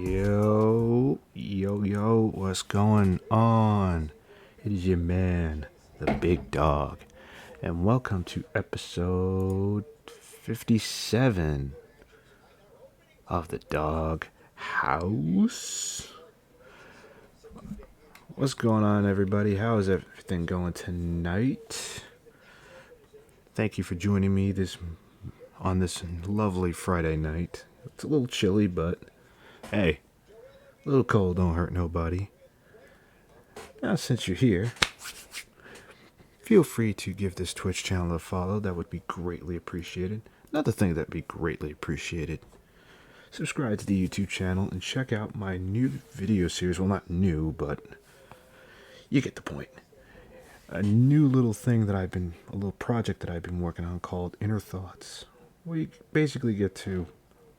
Yo, what's going on? It is your man, the big dog, and welcome to episode 57 of the Dog House. What's going on, everybody? How is everything going tonight? Thank you for joining me on this lovely Friday night. It's a little chilly, but hey, a little cold don't hurt nobody. Now, since you're here, feel free to give this Twitch channel a follow. That would be greatly appreciated. Another thing that would be greatly appreciated: subscribe to the YouTube channel and check out my new video series. Well, not new, but you get the point. A new little thing that a little project that I've been working on called Inner Thoughts. We basically get to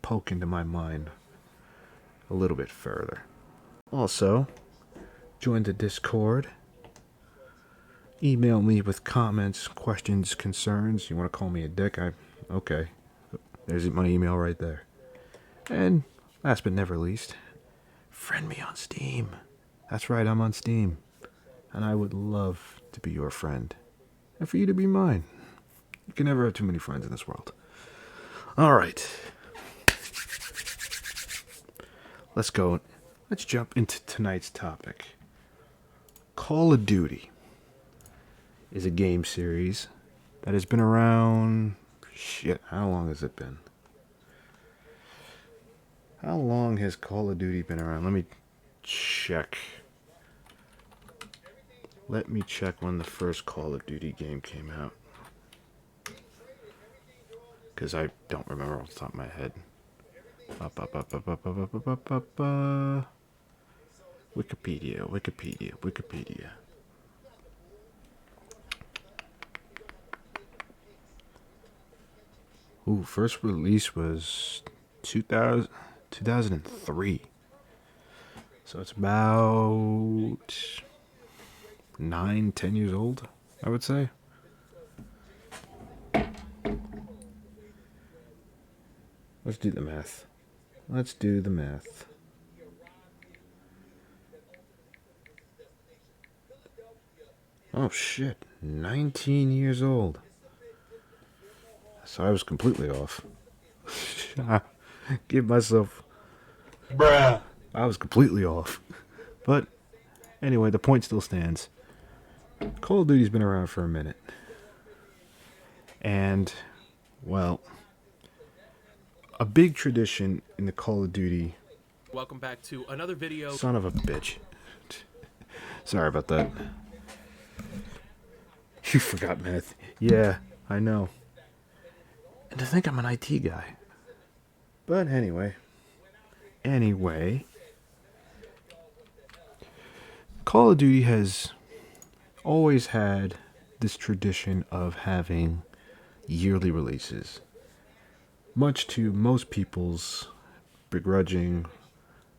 poke into my mind a little bit further. Also, join the Discord. Email me with comments, questions, concerns. You want to call me a dick? Okay. There's my email right there. And last but never least, friend me on Steam. That's right, I'm on Steam. And I would love to be your friend. And for you to be mine. You can never have too many friends in this world. Alright. Let's go. Let's jump into tonight's topic. Call of Duty is a game series that has been around... how long has it been? How long has Call of Duty been around? Let me check. Let me check when the first Call of Duty game came out. Because I don't remember off the top of my head. Wikipedia. Ooh, first release was 2003. So it's about 9-10 years old, I would say. Let's do the math. Oh shit, 19 years old. So I was completely off. Give myself... Bruh. I was completely off. But anyway, the point still stands. Call of Duty's been around for a minute. And, well, a big tradition in the Call of Duty... Welcome back to another video. Son of a bitch. Sorry about that. You forgot math. Yeah, I know. And to think I'm an IT guy. But anyway. Call of Duty has always had this tradition of having yearly releases. Much to most people's begrudging,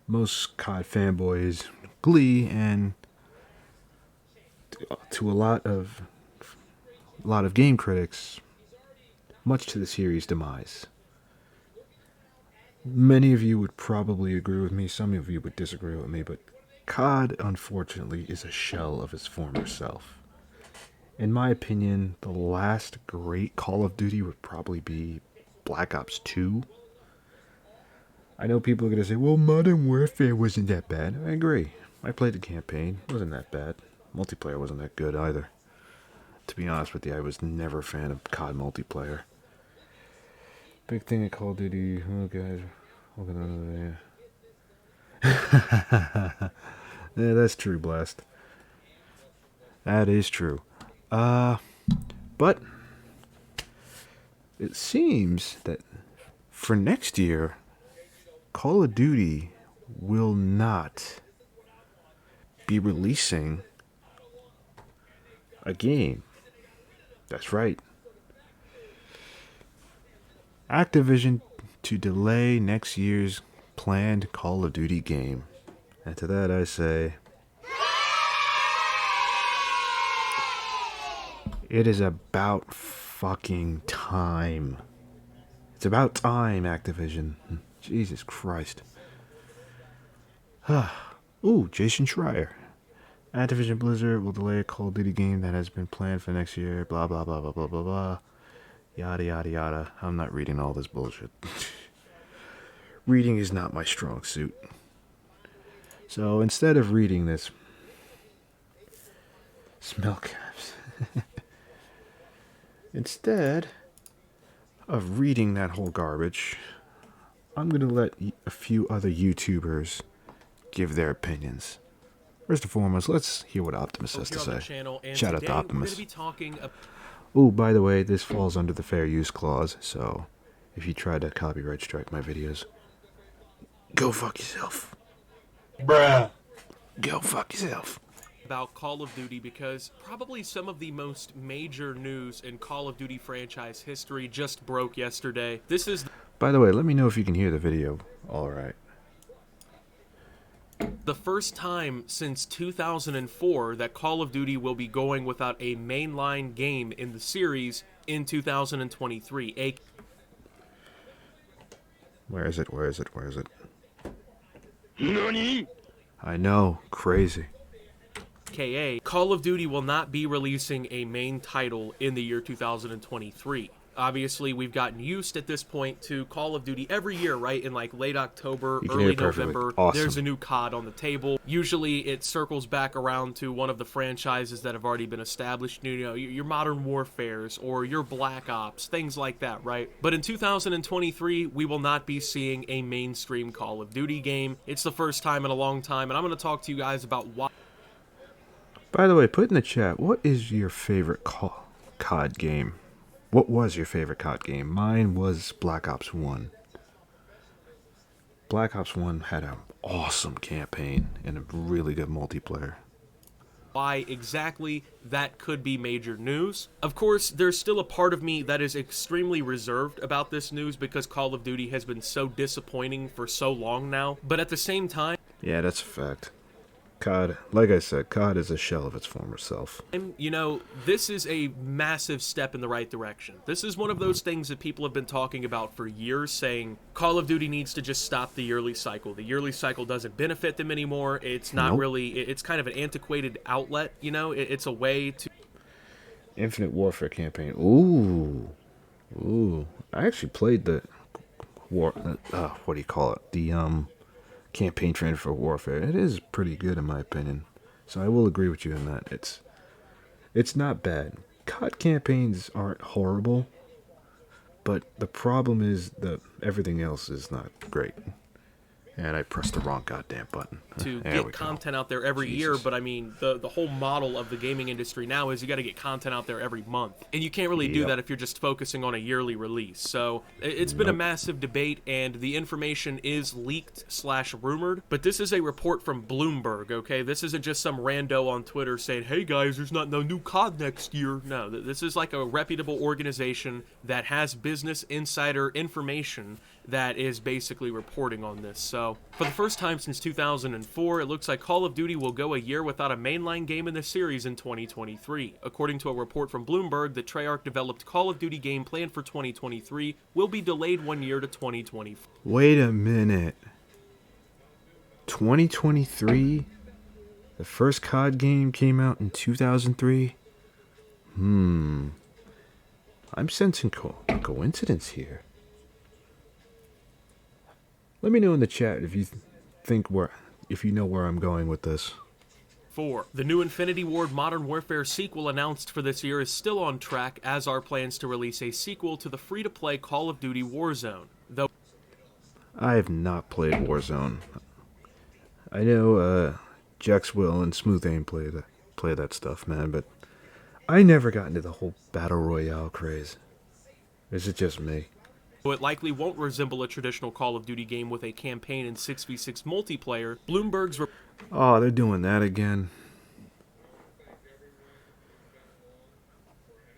most COD fanboys' glee, and to a lot of game critics, much to the series' demise. Many of you would probably agree with me, some of you would disagree with me, but COD, unfortunately, is a shell of its former self. In my opinion, the last great Call of Duty would probably be Black Ops 2. I know people are going to say, well, Modern Warfare wasn't that bad. I agree. I played the campaign. It wasn't that bad. Multiplayer wasn't that good either. To be honest with you, I was never a fan of COD multiplayer. Big thing in Call of Duty. Oh, guys. Yeah, that's true, Blast. That is true. But it seems that for next year, Call of Duty will not be releasing a game. That's right. Activision to delay next year's planned Call of Duty game. And to that I say, it is about fucking time. It's about time, Activision. Jesus Christ. Ooh, Jason Schreier. Activision Blizzard will delay a Call of Duty game that has been planned for next year. Blah, blah, blah, blah, blah, blah, blah. Yada, yada, yada. I'm not reading all this bullshit. Reading is not my strong suit. So instead of reading this, smell caps. Instead of reading that whole garbage, I'm going to let a few other YouTubers give their opinions. First and foremost, let's hear what Optimus has to say. Shout out to Optimus. Oh, by the way, this falls under the fair use clause, so if you try to copyright strike my videos, go fuck yourself. Bruh. Go fuck yourself. About Call of Duty, because probably some of the most major news in Call of Duty franchise history just broke yesterday. This is... By the way, let me know if you can hear the video all right. The first time since 2004 that Call of Duty will be going without a mainline game in the series in 2023. Where is it? Where is it? Where is it? NANI? I know, crazy. AKA, Call of Duty will not be releasing a main title in the year 2023. Obviously, we've gotten used at this point to Call of Duty every year, right? In like late October, early November, awesome. There's a new COD on the table. Usually, it circles back around to one of the franchises that have already been established. You know, your Modern Warfares or your Black Ops, things like that, right? But in 2023, we will not be seeing a mainstream Call of Duty game. It's the first time in a long time, and I'm going to talk to you guys about why. By the way, put in the chat, what is your favorite COD game? What was your favorite COD game? Mine was Black Ops 1. Black Ops 1 had an awesome campaign and a really good multiplayer. Why exactly that could be major news. Of course, there's still a part of me that is extremely reserved about this news because Call of Duty has been so disappointing for so long now. But at the same time... Yeah, that's a fact. COD, like I said, COD is a shell of its former self. You know, this is a massive step in the right direction. This is one of those things that people have been talking about for years, saying Call of Duty needs to just stop the yearly cycle. The yearly cycle doesn't benefit them anymore. It's not really, it's kind of an antiquated outlet, you know? It's a way to... Infinite Warfare campaign. Ooh. Ooh. I actually played the what do you call it? The, campaign trailer for Warfare. It is pretty good in my opinion, so I will agree with you in that. It's not bad. COD campaigns aren't horrible, but the problem is that everything else is not great. And I pressed the wrong goddamn button. To get content out there every year, but I mean, the whole model of the gaming industry now is you got to get content out there every month. And you can't really do that if you're just focusing on a yearly release. So it's been a massive debate, and the information is leaked/rumored. But this is a report from Bloomberg, okay? This isn't just some rando on Twitter saying, hey guys, there's not no new COD next year. No, this is like a reputable organization that has business insider information that is basically reporting on this. So, for the first time since 2004, it looks like Call of Duty will go a year without a mainline game in the series in 2023. According to a report from Bloomberg, the Treyarch-developed Call of Duty game planned for 2023 will be delayed 1 year to 2024. Wait a minute. 2023? The first COD game came out in 2003? I'm sensing coincidence here. Let me know in the chat if you if you know where I'm going with this. 4. The new Infinity Ward Modern Warfare sequel announced for this year is still on track, as are plans to release a sequel to the free-to-play Call of Duty Warzone. Though I have not played Warzone. I know Jax Will and Smooth Aim play that stuff, man, but I never got into the whole Battle Royale craze. Is it just me? it likely won't resemble a traditional Call of Duty game with a campaign and 6v6 multiplayer. Bloomberg's... Oh, they're doing that again.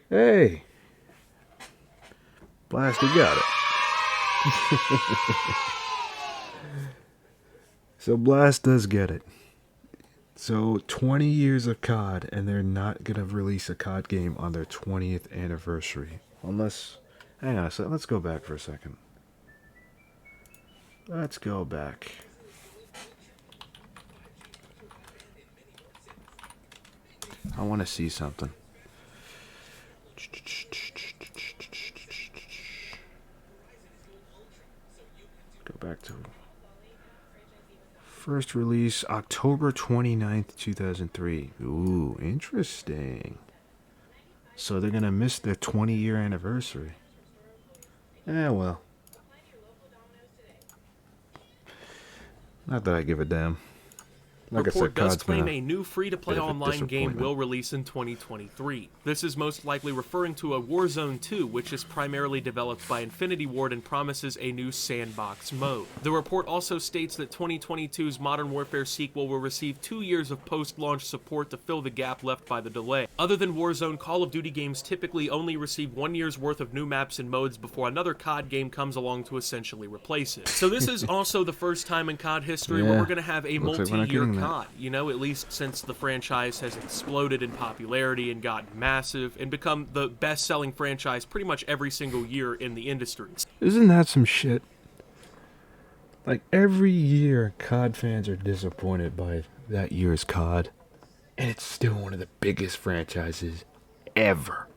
Hey! Blast, you got it. So Blast does get it. So 20 years of COD, and they're not going to release a COD game on their 20th anniversary. Unless... Hang on a second. Let's go back for a second. Let's go back. I want to see something. Go back to first release October 29th, 2003. Ooh, interesting. So they're going to miss their 20-year anniversary. Well. Not that I give a damn. Like Report does claim COD's a new free-to-play online game will release in 2023. This is most likely referring to a Warzone 2, which is primarily developed by Infinity Ward and promises a new sandbox mode. The report also states that 2022's Modern Warfare sequel will receive 2 years of post-launch support to fill the gap left by the delay. Other than Warzone, Call of Duty games typically only receive 1 year's worth of new maps and modes before another COD game comes along to essentially replace it. So this is also the first time in COD history where we're going to have a multi-year COD, you know, at least since the franchise has exploded in popularity and gotten massive and become the best-selling franchise pretty much every single year in the industry. Isn't that some shit? Like, every year, COD fans are disappointed by that year's COD, and it's still one of the biggest franchises ever.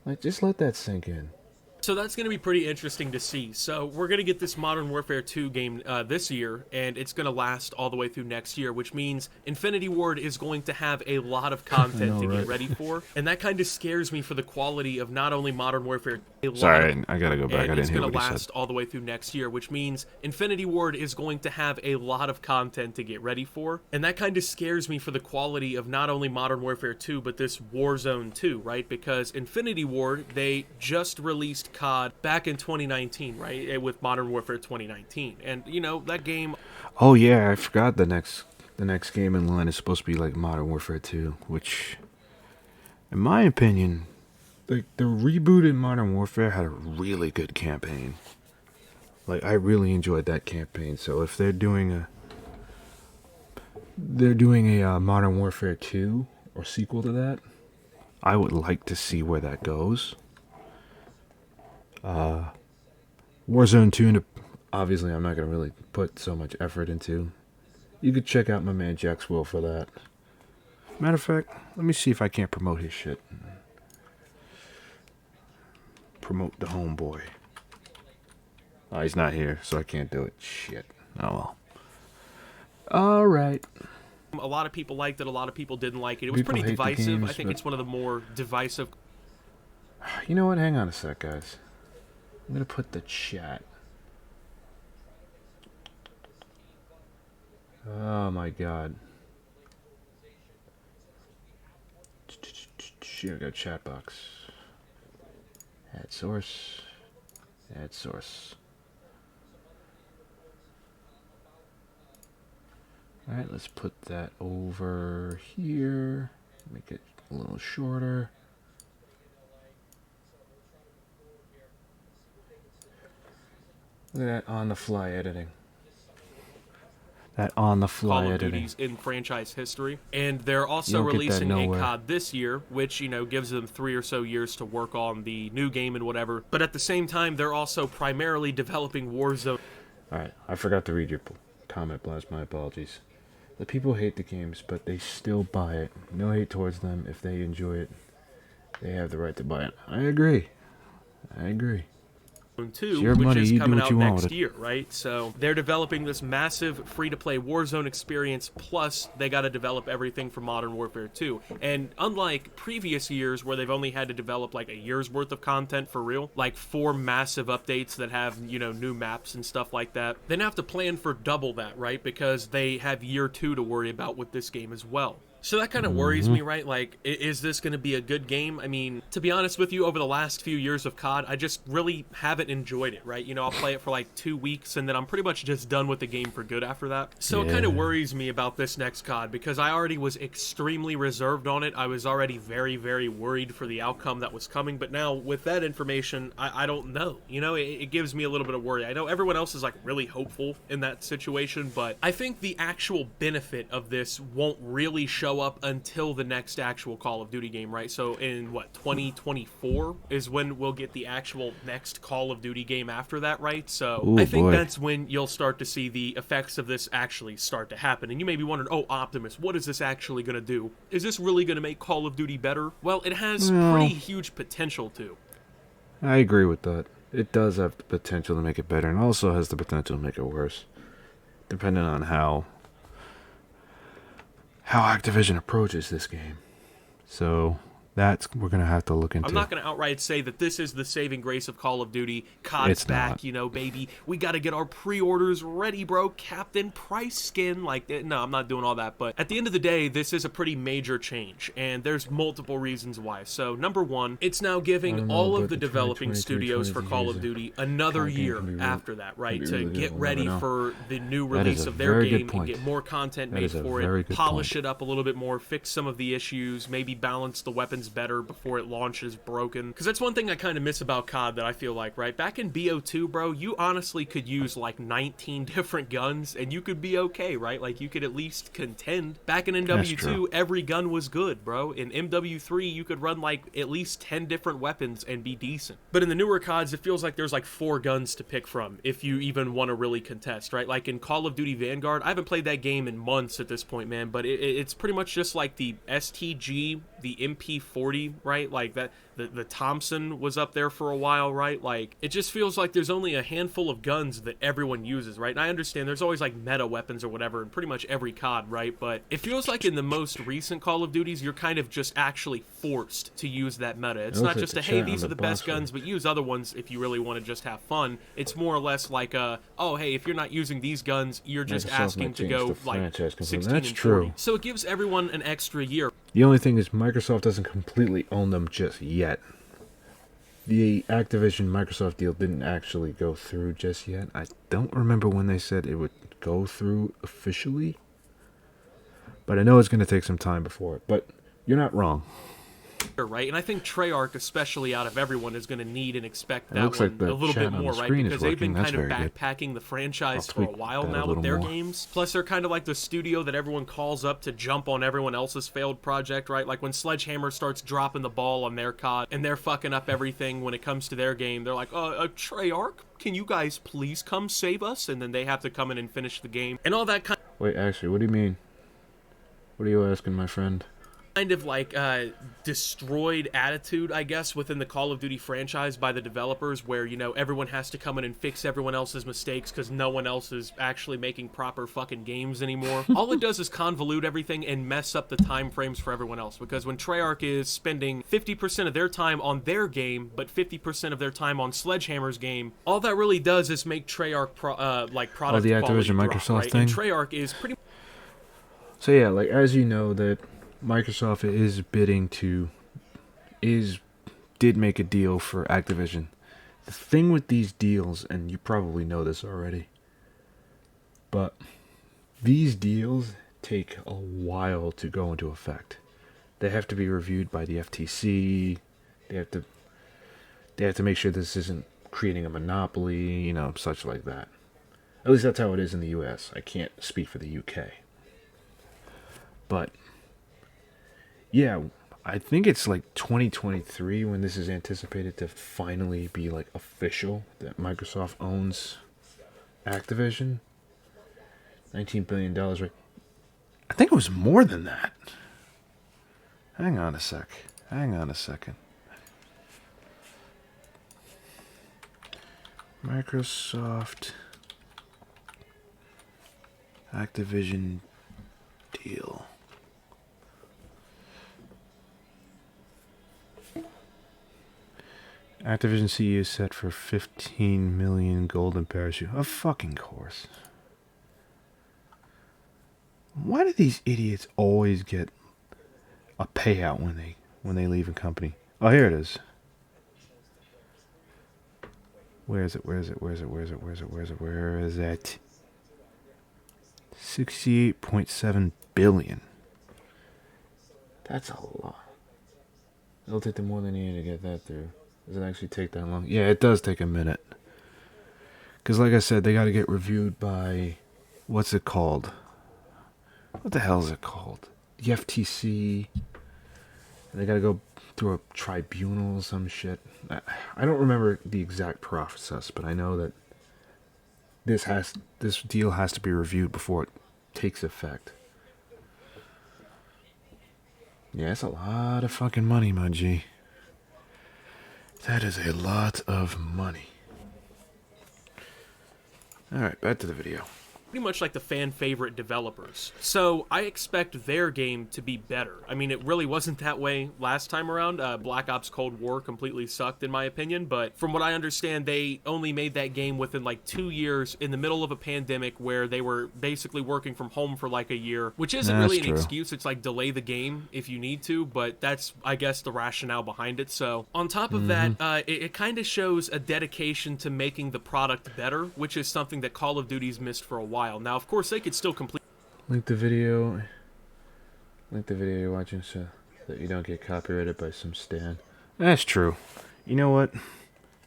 Like, just let that sink in. So that's going to be pretty interesting to see. So we're going to get this Modern Warfare 2 game this year, and it's going to last all the way through next year, which means Infinity Ward is going to have a lot of content to get ready for. And that kind of scares me for the quality of not only Modern Warfare. Sorry, I got to go back. I didn't hear what he said. It's going to last all the way through next year, which means Infinity Ward is going to have a lot of content to get ready for. And that kind of scares me for the quality of not only Modern Warfare 2, but this Warzone 2, right? Because Infinity Ward, they just released COD back in 2019, right, with Modern Warfare 2019, and you know that game. Oh yeah, I forgot the next game in line is supposed to be like Modern Warfare 2, which, in my opinion, the rebooted Modern Warfare had a really good campaign. Like, I really enjoyed that campaign. So if they're doing a Modern Warfare 2 or sequel to that, I would like to see where that goes. Warzone 2, obviously I'm not going to really put so much effort into. You could check out my man Jax Will for that. Matter of fact, let me see if I can't promote his shit. Promote the homeboy. Oh, he's not here, so I can't do it. Shit. Oh well. Alright. A lot of people liked it, a lot of people didn't like it. It was pretty divisive. I think it's one of the more divisive. You know what? Hang on a sec, guys. I'm going to put the chat. Oh my god. Here we go, chat box. Add source. Add source. Alright, let's put that over here. Make it a little shorter. Look at that on-the-fly editing. That on-the-fly editing. Call of Duties in franchise history. And they're also releasing a COD this year, which, you know, gives them 3 or so years to work on the new game and whatever. But at the same time, they're also primarily developing Warzone. Alright, I forgot to read your comment, Blast. My apologies. The people hate the games, but they still buy it. No hate towards them. If they enjoy it, they have the right to buy it. I agree. 2, which is coming out next year, right? So they're developing this massive free-to-play Warzone experience, plus they got to develop everything for Modern Warfare 2. And unlike previous years where they've only had to develop like a year's worth of content for real, like 4 massive updates that have, you know, new maps and stuff like that, they now have to plan for double that, right? Because they have year 2 to worry about with this game as well. So that kind of worries me, right? Like, is this going to be a good game? I mean, to be honest with you, over the last few years of COD, I just really haven't enjoyed it, right? You know, I'll play it for like 2 weeks, and then I'm pretty much just done with the game for good after that. So it kind of worries me about this next COD, because I already was extremely reserved on it. I was already very, very worried for the outcome that was coming, but now with that information, I don't know. You know, it gives me a little bit of worry. I know everyone else is like really hopeful in that situation, but I think the actual benefit of this won't really show show up until the next actual Call of Duty game, right? So in, 2024 is when we'll get the actual next Call of Duty game after that, right? So Ooh, I think boy. that's when you'll start to see the effects of this actually start to happen. And you may be wondering, oh, Optimus, what is this actually going to do? Is this really going to make Call of Duty better? Well, it has pretty huge potential to. I agree with that. It does have the potential to make it better, and also has the potential to make it worse, depending on how Activision approaches this game. So we're gonna have to look into. I'm not going to outright say that this is the saving grace of Call of Duty. COD's back, baby. We got to get our pre-orders ready, bro. Captain Price skin. No, I'm not doing all that. But at the end of the day, this is a pretty major change, and there's multiple reasons why. So, number one, it's now giving all of the developing studios for Call of Duty another year after that, right? To get ready for the new release of their game and get more content made for it, polish it up a little bit more, fix some of the issues, maybe balance the weapons better before it launches broken. Because that's one thing I kind of miss about COD that I feel like, right? Back in BO2, bro, you honestly could use 19 different guns and you could be okay, right? You could at least contend. Back in MW2, every gun was good, bro. In MW3, you could run at least 10 different weapons and be decent. But in the newer CODs, it feels like there's 4 guns to pick from if you even want to really contest, right? In Call of Duty Vanguard, I haven't played that game in months at this point, man, but it's pretty much just the STG, the MP40, right? The Thompson was up there for a while, right? It just feels like there's only a handful of guns that everyone uses, right? And I understand there's always meta weapons or whatever in pretty much every COD, right? But it feels like in the most recent Call of Duties, you're kind of just actually forced to use that meta. It's not just hey, these are the best guns, but use other ones if you really want to just have fun. It's more or less oh, hey, if you're not using these guns, you're just asking to go 16 and 40. So it gives everyone an extra year. The only thing is Microsoft doesn't completely own them just yet. The Activision Microsoft deal didn't actually go through just yet. I don't remember when they said it would go through officially. But I know it's going to take some time before it. But you're not wrong. Right, and I think Treyarch, especially out of everyone, is going to need and expect that one a little bit more, right? Because they've been kind of backpacking the franchise for a while now with their games. Plus, they're kind of like the studio that everyone calls up to jump on everyone else's failed project, right? When Sledgehammer starts dropping the ball on their COD and they're fucking up everything when it comes to their game, they're like, Treyarch, can you guys please come save us? And then they have to come in and finish the game and all that kind. Wait, actually, what do you mean? What are you asking, my friend? Kind of destroyed attitude, I guess, within the Call of Duty franchise by the developers, where everyone has to come in and fix everyone else's mistakes because no one else is actually making proper fucking games anymore. All it does is convolute everything and mess up the time frames for everyone else, because when Treyarch is spending 50% of their time on their game but 50% of their time on Sledgehammer's game, all that really does is make Treyarch product quality the Activision Microsoft drop, right? thing. And Treyarch is pretty. So yeah, as you know, that Microsoft did make a deal for Activision. The thing with these deals, and you probably know this already, but these deals take a while to go into effect. They have to be reviewed by the FTC. They have to make sure this isn't creating a monopoly, such like that. At least that's how it is in the US. I can't speak for the UK. But yeah, I think it's 2023 when this is anticipated to finally be official that Microsoft owns Activision. $19 billion, right? I think it was more than that. Hang on a second. Microsoft Activision deal. Activision CEO set for 15 million golden parachute. Of fucking course. Why do these idiots always get a payout when they leave a company? Oh, here it is. Where is it? 68.7 billion. That's a lot. It'll take them more than a year to get that through. Does it actually take that long? Yeah, it does take a minute. Because like I said, they got to get reviewed by... What's it called? What the hell is it called? the FTC. They gotta go through a tribunal or some shit. I don't remember the exact process, but I know that this deal has to be reviewed before it takes effect. Yeah, it's a lot of fucking money, my G. That is a lot of money. Alright, back to the video. Pretty much like the fan favorite developers. So I expect their game to be better. I mean, it really wasn't that way last time around. Black Ops Cold War completely sucked in my opinion, but from what I understand, they only made that game within like 2 years in the middle of a pandemic where they were basically working from home for like a year, which isn't really an excuse. It's like delay the game if you need to, but that's, I guess, the rationale behind it. So on top of that, it kind of shows a dedication to making the product better, which is something that Call of Duty's missed for a while. Now, of course, they could still complete. Link the video you're watching so that you don't get copyrighted by some stan. That's true. You know what?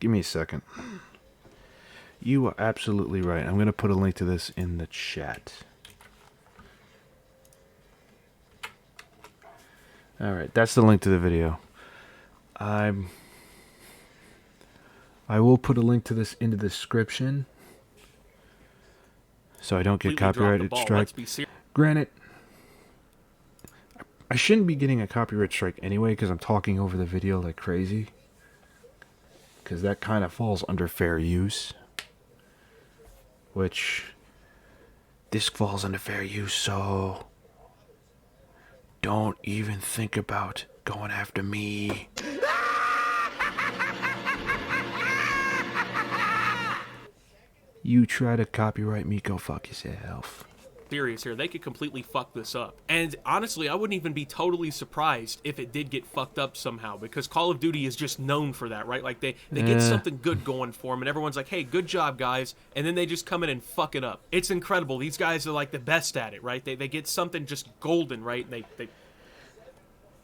Give me a second. You are absolutely right. I'm going to put a link to this in the chat. Alright, that's the link to the video. I will put a link to this in the description, so I don't get copyrighted strike. Granted, I shouldn't be getting a copyright strike anyway because I'm talking over the video like crazy. Because that kind of falls under fair use. Which, this falls under fair use, so don't even think about going after me. You try to copyright me, go fuck yourself. Serious here, they could completely fuck this up. And honestly, I wouldn't even be totally surprised if it did get fucked up somehow, because Call of Duty is just known for that, right? Like they get something good going for them and everyone's like, hey, good job guys, and then they just come in and fuck it up. It's incredible. These guys are like the best at it, right? They get something just golden, right? And they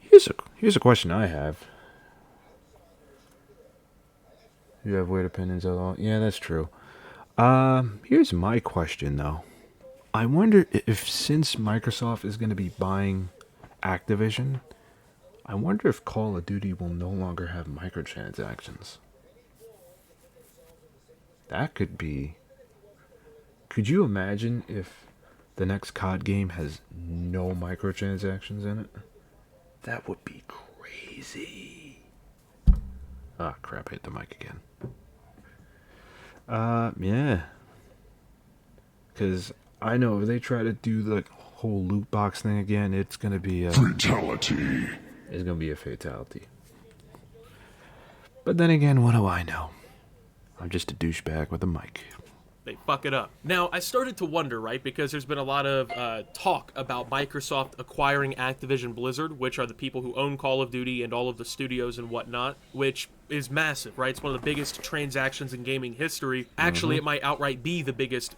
Here's a question I have. You have weird opinions at all? Yeah, that's true. Here's my question though. I wonder if since Microsoft is going to be buying Activision, I wonder if Call of Duty will no longer have microtransactions. That could be... Could you imagine if the next COD game has no microtransactions in it? That would be crazy. Ah, crap, I hit the mic again. Yeah. Because I know if they try to do the whole loot box thing again, it's going to be a... fatality. It's going to be a fatality. But then again, what do I know? I'm just a douchebag with a mic. They fuck it up. Now, I started to wonder, right, because there's been a lot of talk about Microsoft acquiring Activision Blizzard, which are the people who own Call of Duty and all of the studios and whatnot, which is massive, right? It's one of the biggest transactions in gaming history. Actually, it might outright be the biggest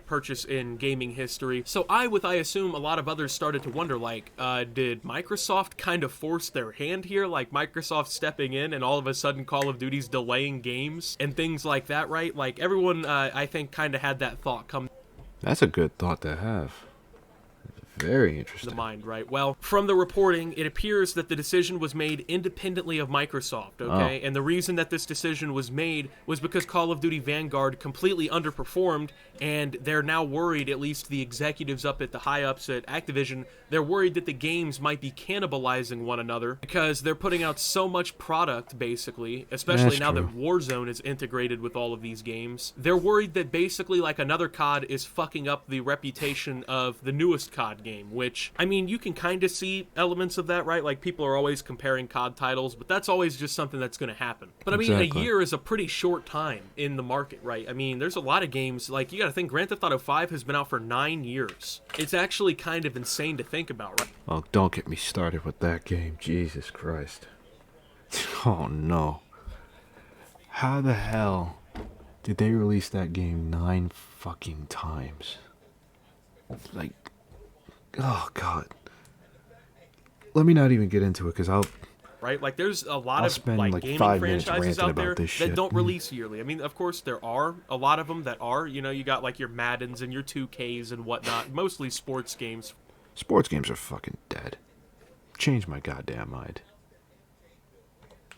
purchase in gaming history. So I assume a lot of others started to wonder, like, did Microsoft kind of force their hand here? Like Microsoft stepping in and all of a sudden Call of Duty's delaying games and things like that, right? Like everyone, I think, kind of had that thought come. That's a good thought to have. Very interesting. The mind, right? Well, from the reporting, it appears that the decision was made independently of Microsoft, okay? And the reason that this decision was made was because Call of Duty Vanguard completely underperformed, and they're now worried, at least the executives up at the high-ups at Activision, they're worried that the games might be cannibalizing one another because they're putting out so much product, basically, especially now that Warzone is integrated with all of these games. They're worried that basically, like, another COD is fucking up the reputation of the newest COD game, which, I mean, you can kind of see elements of that, right? Like, people are always comparing COD titles, but that's always just something that's going to happen. But, I mean, a year is a pretty short time in the market, right? I mean, there's a lot of games, like, you got to think Grand Theft Auto 5 has been out for 9 years. It's actually kind of insane to think about, right? Oh, don't get me started with that game. Jesus Christ. Oh, no. How the hell did they release that game 9 fucking times? Like, oh, God. Let me not even get into it, because I'll... Right? Like, there's a lot of like gaming franchises out there that don't release yearly. I mean, of course, there are a lot of them that are. You know, you got, like, your Maddens and your 2Ks and whatnot. Mostly sports games. Sports games are fucking dead. Change my goddamn mind.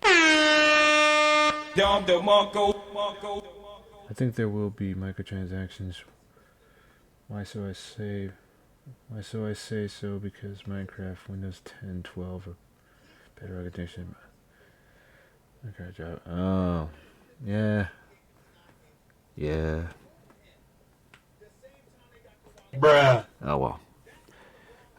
I think there will be microtransactions. Why so I say so? Because Minecraft, Windows 10, 12, or better recognition. Okay, job. Oh, yeah. Bruh. Oh well.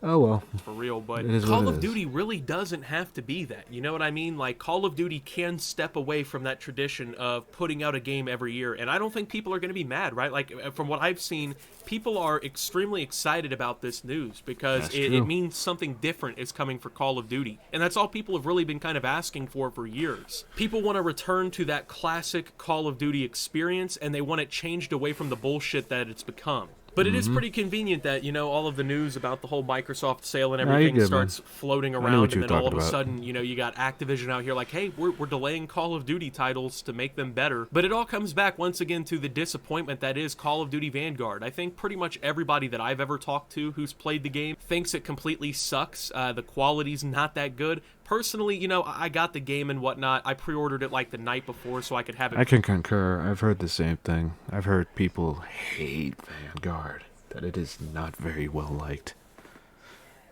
Oh well. For real, but It is Call what it of is. Duty really doesn't have to be that. You know what I mean? Like, Call of Duty can step away from that tradition of putting out a game every year, and I don't think people are going to be mad, right? Like, from what I've seen, people are extremely excited about this news because it means something different is coming for Call of Duty, and that's all people have really been kind of asking for years. People want to return to that classic Call of Duty experience, and they want it changed away from the bullshit that it's become. But it is pretty convenient that, you know, all of the news about the whole Microsoft sale and everything starts floating around, and then all of a sudden, you know, you got Activision out here like, hey, we're delaying Call of Duty titles to make them better. But it all comes back once again to the disappointment that is Call of Duty Vanguard. I think pretty much everybody that I've ever talked to who's played the game thinks it completely sucks. The quality's not that good. Personally, you know, I got the game and whatnot. I pre-ordered it like the night before so I could have it. I can concur. I've heard the same thing. I've heard people hate Vanguard, that it is not very well liked.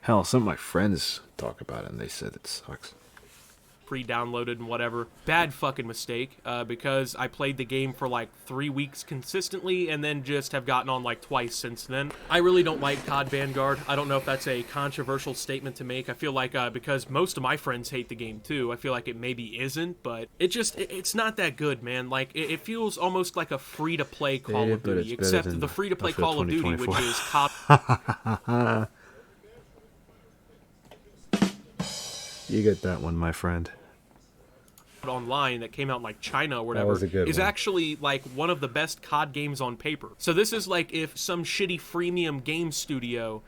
Hell, some of my friends talk about it and they said it sucks. Pre-downloaded and whatever. Bad fucking mistake, because I played the game for like 3 weeks consistently and then just have gotten on like twice since then. I really don't like COD Vanguard. I don't know if that's a controversial statement to make. I feel like because most of my friends hate the game too, I feel like it maybe isn't, but it's not that good, man. Like, it feels almost like a free-to-play Call of Duty, except the free-to-play Call of Duty, which is COD. You get that one, my friend. Online that came out in like China or whatever was a good is one. actually like one of the best COD games on paper. So this is like if some shitty freemium game studio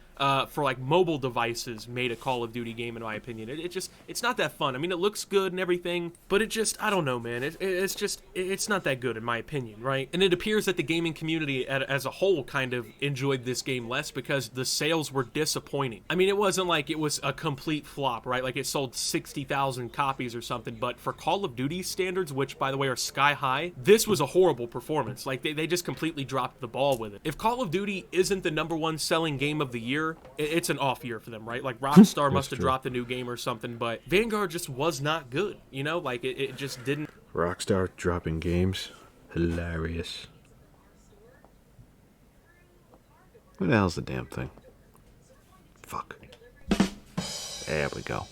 for like mobile devices made a Call of Duty game, in my opinion. It's not that fun. I mean, it looks good and everything, but it just, I don't know, man. It's not that good in my opinion, right? And it appears that the gaming community as a whole kind of enjoyed this game less because the sales were disappointing. I mean, it wasn't like it was a complete flop, right? Like it sold 60,000 copies or something, but for Call of Duty standards, which by the way are sky high, this was a horrible performance. Like they just completely dropped the ball with it. If Call of Duty isn't the #1 selling game of the year, it's an off year for them, right? Like Rockstar must have dropped a new game or something, but Vanguard just was not good, you know? Like it just didn't. Rockstar dropping games. Hilarious. What the hell's the damn thing? Fuck. There we go.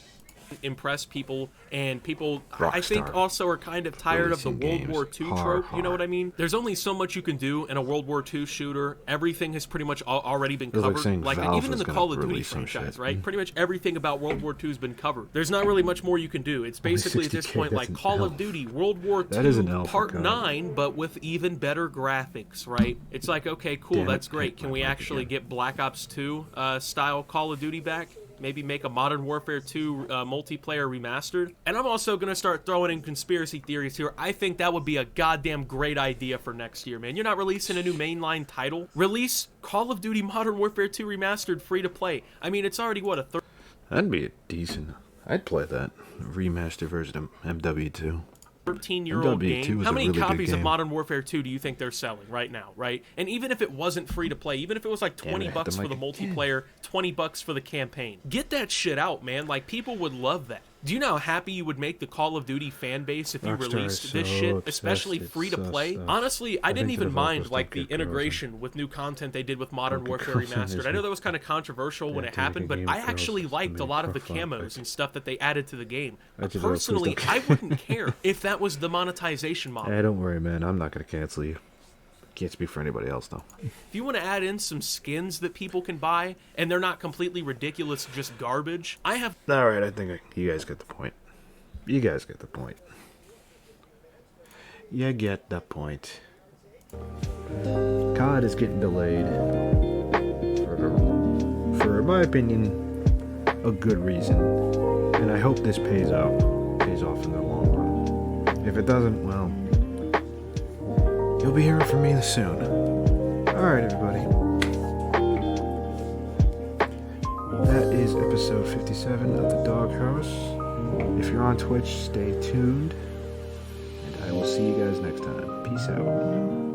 Impress people, and people Rockstar I think also are kind of tired of the releasing World War games. II Har, trope, you know har. what I mean? There's only so much you can do in a World War II shooter. Everything has pretty much already been Feels like covered. saying Like Valve even in is the gonna Call of Duty release some franchise, shit. right? Pretty much everything about World War II has been covered. There's not really much more you can do. It's basically at this 60K, point that's like an Call of L. Duty World War That is an II L for Part COD. 9, but with even better graphics, right? It's like, okay, cool, Damn it, that's great. hit Can my we mic actually again. get Black Ops 2 style Call of Duty back? Maybe make a Modern Warfare 2 multiplayer remastered. And I'm also going to start throwing in conspiracy theories here. I think that would be a goddamn great idea for next year, man. You're not releasing a new mainline title. Release Call of Duty Modern Warfare 2 remastered free to play. I mean, it's already, what, a third. That'd be a decent. I'd play that remastered version of MW2. 13-year-old MW2 game. was How a many really good copies of game. Modern Warfare 2 do you think they're selling right now, right? And even if it wasn't free to play, even if it was like Damn 20 it, I hit bucks the for the mic again. multiplayer, 20 bucks for the campaign. Get that shit out, man. Like, people would love that. Do you know how happy you would make the Call of Duty fan base if you Rockstar released is this so shit, obsessed, especially it's free to so play? stuff. Honestly, I didn't think the even mind developers like don't the get girls integration with new content they did with Modern Don't get Warfare girls in Remastered. this I know one. that was kind of controversial when Yeah, it to make a happened, but game I with actually girls, liked a I mean, lot of the profile camos pics. and stuff that they added to the game. I just Personally, please I wouldn't care if that was the monetization model. Hey, don't worry, man. I'm not gonna cancel you. Can't speak for anybody else, though. If you want to add in some skins that people can buy, and they're not completely ridiculous, just garbage, I have... All right, I think you guys get the point. You guys get the point. You get the point. COD is getting delayed for, in my opinion, a good reason. And I hope this pays off in the long run. If it doesn't, well, you'll be hearing from me soon. All right, everybody. that is episode 57 of the Doghouse. If you're on Twitch, stay tuned, and I will see you guys next time. Peace out.